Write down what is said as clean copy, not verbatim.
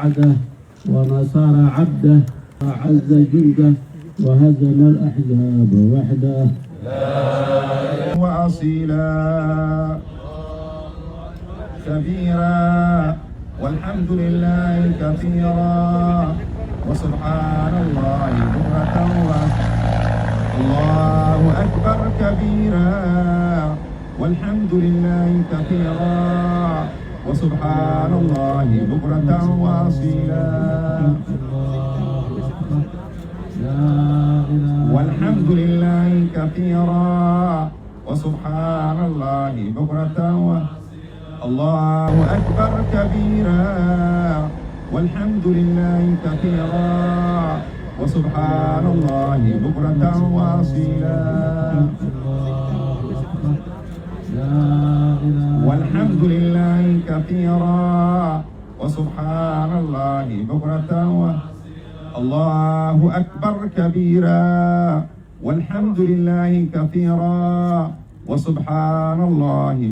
وعده ونصر عبده وأعز جنده وهزم الأحزاب وحده. وأصيلا كبيرا والحمد لله كثيرا وسبحان الله بكرة الله أكبر كبيرا والحمد لله كثيرا وسبحان الله بكرة وأصيلا والحمد لله كثيرا وسبحان الله بكرة الله أكبر كبيرا والحمد لله كثيرا وسبحان الله بكرة وأصيلا والحمد لله كثيرا وسبحان الله بكرة الله أكبر كبيرا والحمد لله كثيرا وسبحان الله